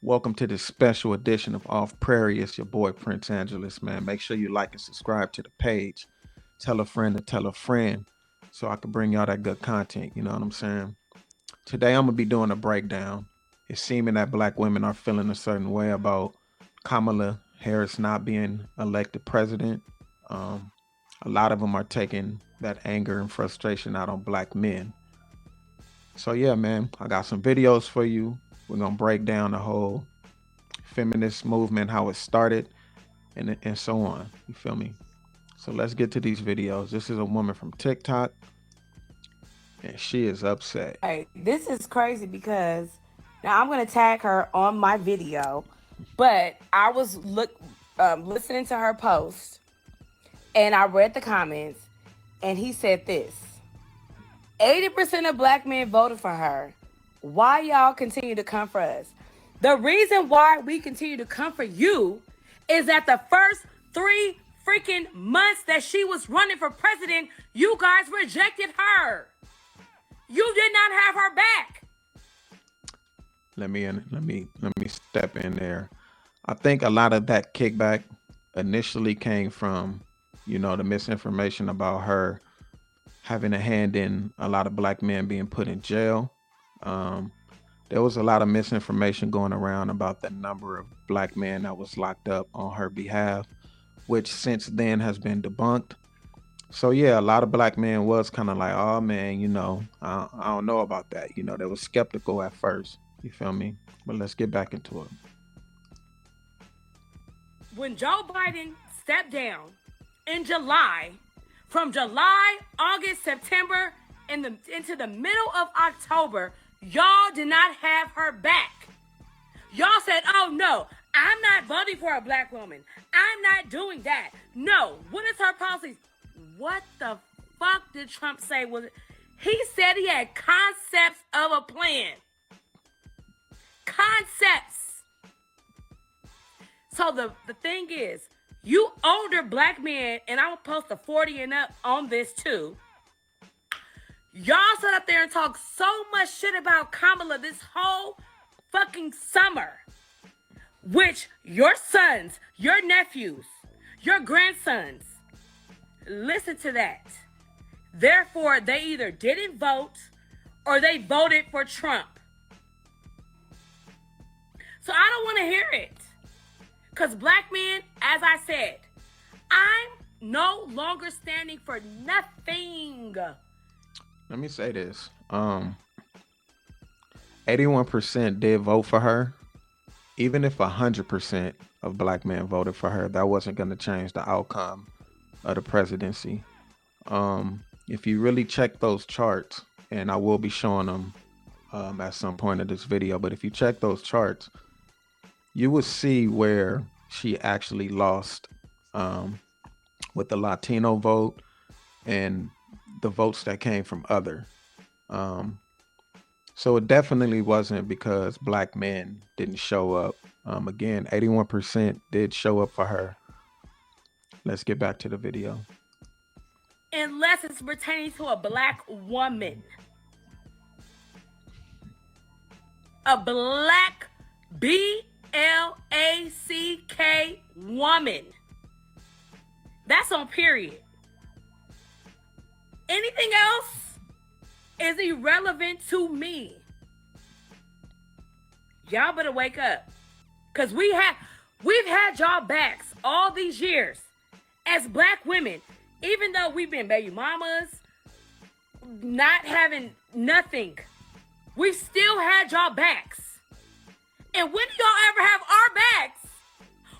Welcome to this special edition of Off Prairie. It's your boy Prince Angeles, man. Make sure you like and subscribe to the page. Tell a friend to tell a friend so I can bring y'all that good content. You know what I'm saying? Today I'm gonna be doing a breakdown. It's seeming that black women are feeling a certain way about Kamala Harris not being elected president. Um, a lot of them are taking that anger and frustration out on black men. So yeah, man, I got some videos for you. We're gonna break down the whole feminist movement, how it started, and so on. You feel me? So let's get to these videos. This is a woman from TikTok, and she is upset. Right. This is crazy because now I'm gonna tag her on my video, but I was listening to her post and I read the comments and he said this: 80% of black men voted for her. Why y'all continue to come for us? The reason why we continue to come for you is that the first 3 freaking months that she was running for president, you guys rejected her. You did not have her back. Let me step in there. I think a lot of that kickback initially came from, the misinformation about her having a hand in a lot of black men being put in jail. Um, there was a lot of misinformation going around about the number of black men that was locked up on her behalf, which since then has been debunked. So yeah, a lot of black men was kind of like, oh man, I don't know about that. They was skeptical at first. You feel me? But let's get back into it. When Joe Biden stepped down in July, from July, August, September, into the middle of October, y'all did not have her back. Y'all said, oh no, I'm not voting for a black woman. I'm not doing that. No. What is her policies? What the fuck did Trump say? He said he had concepts of a plan. Concepts. So the thing is, you older black men, and I'm gonna post a 40 and up on this too. Y'all sat up there and talked so much shit about Kamala this whole fucking summer, which your sons, your nephews, your grandsons, listen to that. Therefore, they either didn't vote or they voted for Trump. So I don't want to hear it. Because black men, as I said, I'm no longer standing for nothing. Let me say this. 81% did vote for her. Even if 100% of black men voted for her, that wasn't going to change the outcome of the presidency. If you really check those charts, and I will be showing them at some point of this video, but if you check those charts, you will see where she actually lost with the Latino vote and the votes that came from other. So it definitely wasn't because black men didn't show up. Again, 81% did show up for her. Let's get back to the video. Unless it's pertaining to a black woman. A black BLACK woman. That's on period. Anything else is irrelevant to me. Y'all better wake up. Because we've had y'all backs all these years as black women. Even though we've been baby mamas, not having nothing, we've still had y'all backs. And when do y'all ever have our backs?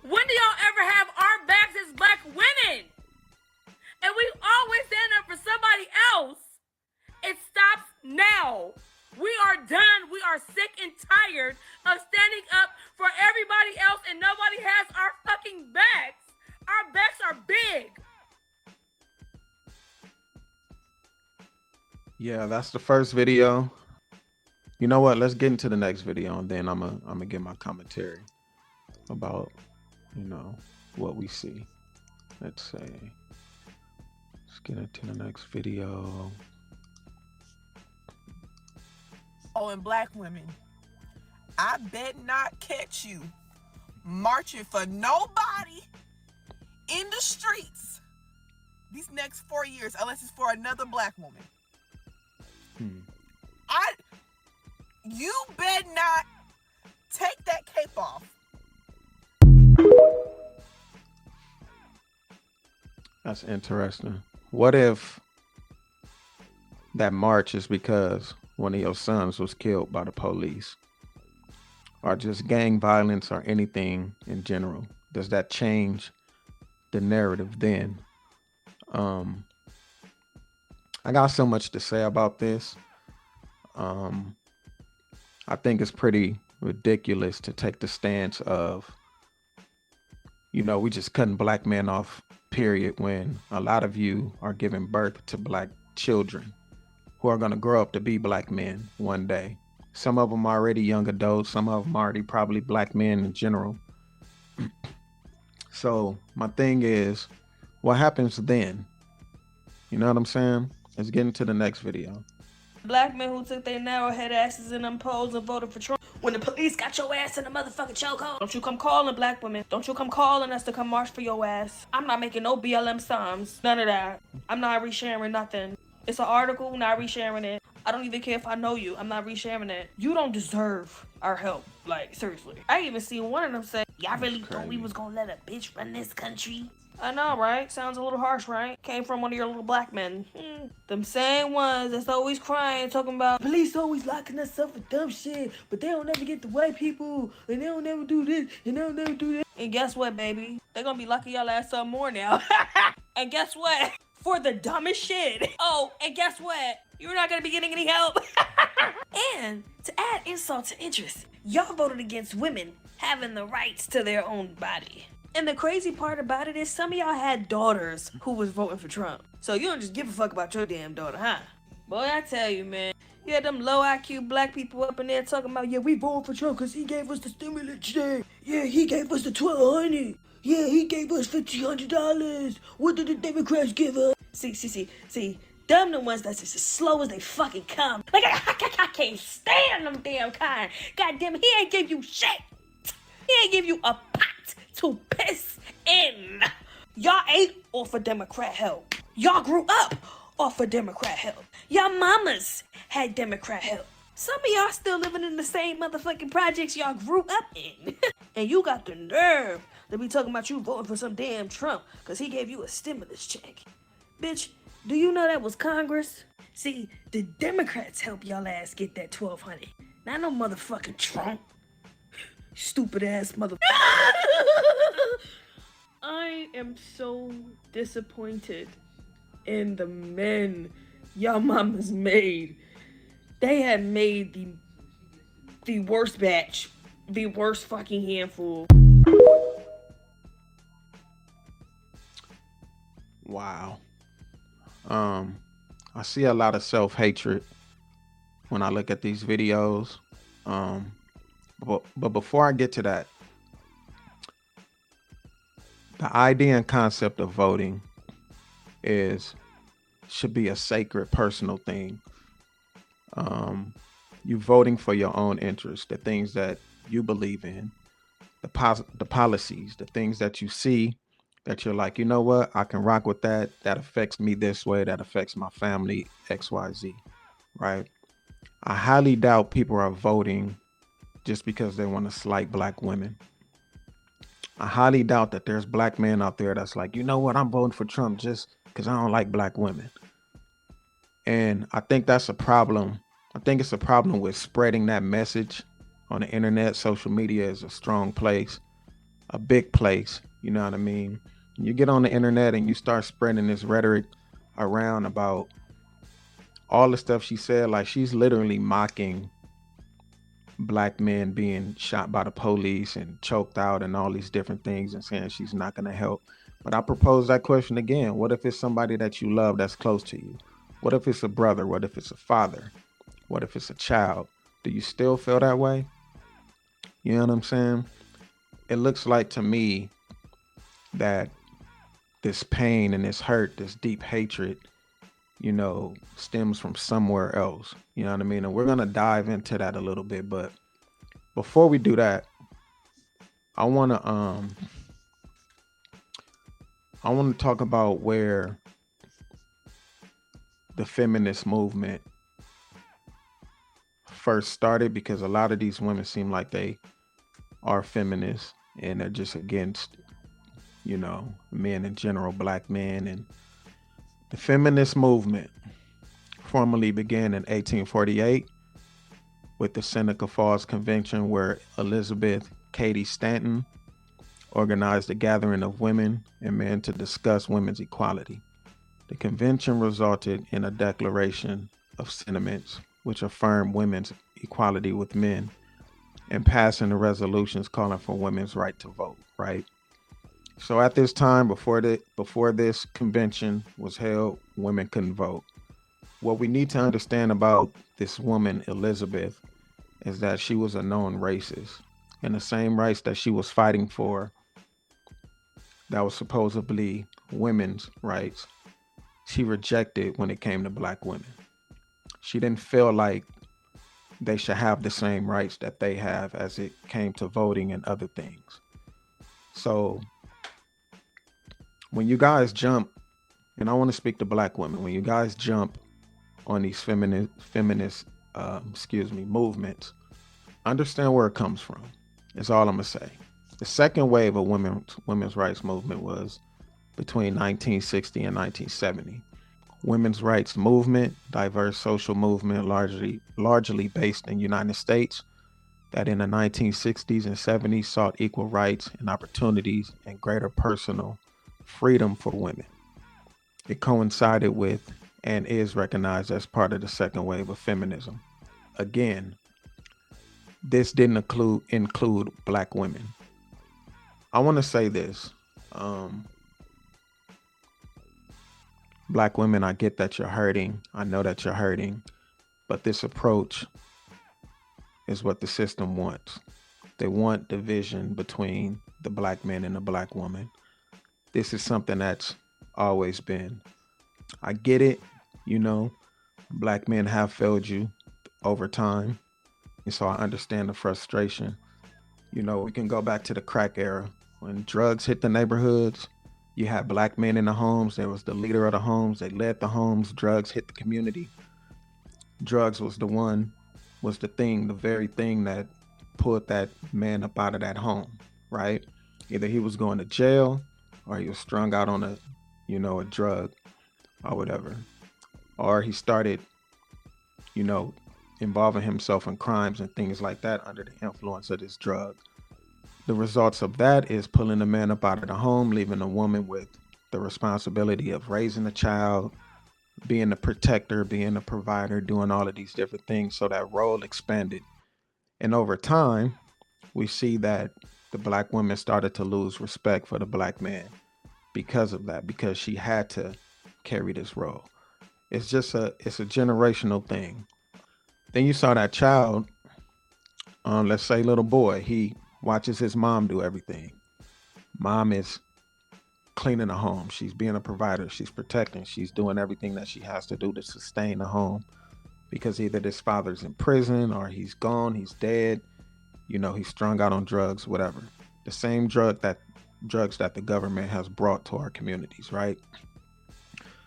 When do y'all ever have our backs as black women? And we always stand up for somebody else. It stops now. We are done. We are sick and tired of standing up for everybody else and nobody has our fucking backs. Our backs are big. Yeah, that's the first video. You know what? Let's get into the next video, and then I'm gonna give my commentary about what we see. Let's say, let's get into the next video. Oh, and black women, I bet not catch you marching for nobody in the streets these next 4 years unless it's for another black woman. You bet not take that cape off. That's interesting. What if that march is because one of your sons was killed by the police, or just gang violence, or anything in general? Does that change the narrative then? I got so much to say about this. I think it's pretty ridiculous to take the stance of, we just cutting black men off, period, when a lot of you are giving birth to black children who are going to grow up to be black men one day. Some of them are already young adults. Some of them are already probably black men in general. So my thing is, what happens then? You know what I'm saying? Let's get into the next video. Black men who took their narrow head asses in them polls and voted for Trump. When the police got your ass in the motherfucking chokehold. Don't you come calling black women. Don't you come calling us to come march for your ass. I'm not making no BLM Psalms. None of that. I'm not resharing nothing. It's an article, not resharing it. I don't even care if I know you. I'm not resharing it. You don't deserve our help. Like, seriously. I even seen one of them say, y'all really thought we was gonna let a bitch run this country? I know, right? Sounds a little harsh, right? Came from one of your little black men. Them same ones that's always crying, talking about police always locking us up for dumb shit, but they don't never get the white people, and they don't never do this, and they don't never do that. And guess what, baby? They're gonna be locking y'all ass up more now. And guess what? For the dumbest shit. Oh, and guess what? You're not gonna be getting any help. And to add insult to interest, y'all voted against women having the rights to their own body. And the crazy part about it is some of y'all had daughters who was voting for Trump. So you don't just give a fuck about your damn daughter, huh? Boy, I tell you, man. You had them low IQ black people up in there talking about, yeah, we voted for Trump because he gave us the stimulus check. Yeah, he gave us the $1,200. Yeah, he gave us $1,500. What did the Democrats give us? See. Them the ones that's just as slow as they fucking come. Like, I can't stand them damn kind. God damn it, he ain't give you shit. He ain't give you a pot to piss in. Y'all ate off of Democrat help. Y'all grew up off of Democrat help. Y'all mamas had Democrat help. Some of y'all still living in the same motherfucking projects y'all grew up in. And you got the nerve to be talking about you voting for some damn Trump because he gave you a stimulus check. Bitch, do you know that was Congress? See, the Democrats help y'all ass get that $1,200. Not no motherfucking Trump. Stupid ass mother. I am so disappointed in the men y'all mamas made. They had made the worst batch, the worst fucking handful. Wow. I see a lot of self-hatred when I look at these videos. But before I get to that, the idea and concept of voting should be a sacred personal thing. You voting for your own interests, the things that you believe in, the policies, the things that you see that you're like, you know what, I can rock with that. That affects me this way. That affects my family, XYZ, right? I highly doubt people are voting just because they want to slight black women. I highly doubt that there's black men out there that's like, you know what, I'm voting for Trump just because I don't like black women. And I think that's a problem. I think it's a problem with spreading that message on the internet. Social media is a strong place, a big place. You know what I mean? You get on the internet and you start spreading this rhetoric around about all the stuff she said. Like, she's literally mocking black men being shot by the police and choked out and all these different things, and saying she's not going to help. But I propose that question again. What if it's somebody that you love that's close to you? What if it's a brother? What if it's a father? What if it's a child? Do you still feel that way? You know what I'm saying? It looks like to me that this pain and this hurt, this deep hatred, stems from somewhere else. You know what I mean? And we're going to dive into that a little bit. But Before we do that, I wanna I wanna talk about where the feminist movement first started, because a lot of these women seem like they are feminists and they're just against, men in general, black men. And the feminist movement formally began in 1848 with the Seneca Falls Convention, where Elizabeth Cady Stanton organized a gathering of women and men to discuss women's equality. The convention resulted in a declaration of sentiments which affirmed women's equality with men and passing the resolutions calling for women's right to vote, right? So at this time, before this convention was held, women couldn't vote. What we need to understand about this woman, Elizabeth, is that she was a known racist. And the same rights that she was fighting for, that was supposedly women's rights, she rejected when it came to black women. She didn't feel like they should have the same rights that they have as it came to voting and other things. So when you guys jump, and I want to speak to black women, when you guys jump on these feminist movements, understand where it comes from. That's all I'm gonna say. The second wave of women's rights movement was between 1960 and 1970. Women's rights movement, diverse social movement, largely based in the United States, that in the 1960s and 70s sought equal rights and opportunities and greater personal freedom for women. It coincided with and is recognized as part of the second wave of feminism. Again, this didn't include black women. I want to say this. Black women, I get that you're hurting. I know that you're hurting. But this approach is what the system wants. They want division between the black man and the black woman. This is something that's always been. I get it, black men have failed you over time. And so I understand the frustration. We can go back to the crack era. When drugs hit the neighborhoods, you had black men in the homes. There was the leader of the homes. They led the homes. Drugs hit the community. Drugs was the very thing that pulled that man up out of that home, right? Either he was going to jail or he was strung out on a drug or whatever. Or he started, involving himself in crimes and things like that under the influence of this drug. The results of that is pulling the man up out of the home, leaving the woman with the responsibility of raising the child, being the protector, being the provider, doing all of these different things. So that role expanded. And over time, we see that the black woman started to lose respect for the black man because of that, because she had to carry this role. It's a generational thing. Then you saw that child, let's say little boy, he watches his mom do everything. Mom is cleaning the home. She's being a provider. She's protecting. She's doing everything that she has to do to sustain the home, because either this father's in prison or he's gone, he's dead, he's strung out on drugs, whatever. The same drugs that the government has brought to our communities, right?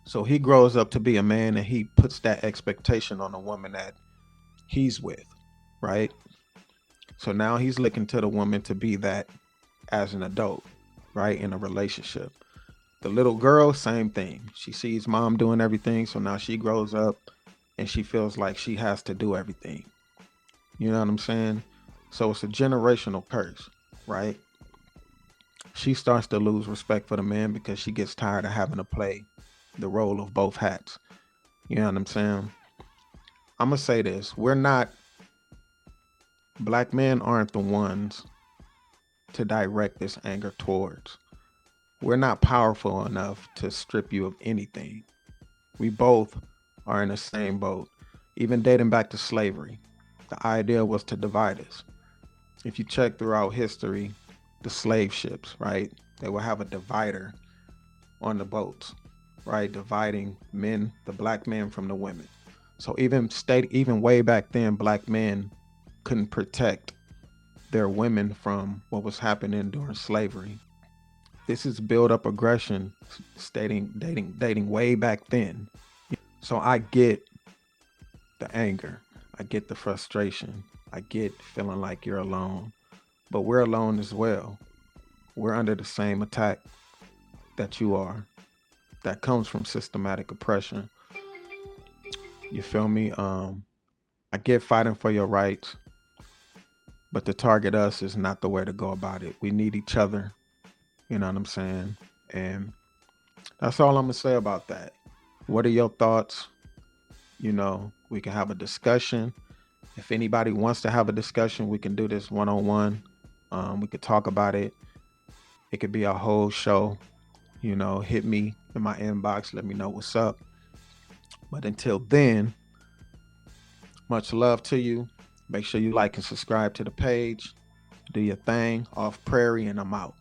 So he grows up to be a man and he puts that expectation on the woman that he's with, right? So now he's looking to the woman to be that as an adult, right? In a relationship. The little girl, same thing. She sees mom doing everything. So now she grows up and she feels like she has to do everything. You know what I'm saying? So it's a generational curse, right? She starts to lose respect for the man because she gets tired of having to play the role of both hats. You know what I'm saying? I'm going to say this. Black men aren't the ones to direct this anger towards. We're not powerful enough to strip you of anything. We both are in the same boat. Even dating back to slavery, the idea was to divide us. If you check throughout history, the slave ships, right? They will have a divider on the boats, right? Dividing men, the black men from the women. So even way back then, black men couldn't protect They're women from what was happening during slavery. This is build up aggression, dating way back then. So I get the anger, I get the frustration, I get feeling like you're alone, but we're alone as well. We're under the same attack that you are. That comes from systematic oppression. You feel me? I get fighting for your rights, but to target us is not the way to go about it. We need each other. You know what I'm saying? And that's all I'm gonna say about that. What are your thoughts? We can have a discussion. If anybody wants to have a discussion, we can do this one-on-one. We could talk about it. It could be a whole show. Hit me in my inbox. Let me know what's up. But until then, much love to you. Make sure you like and subscribe to the page. Do your thing. Off Prairie, and I'm out.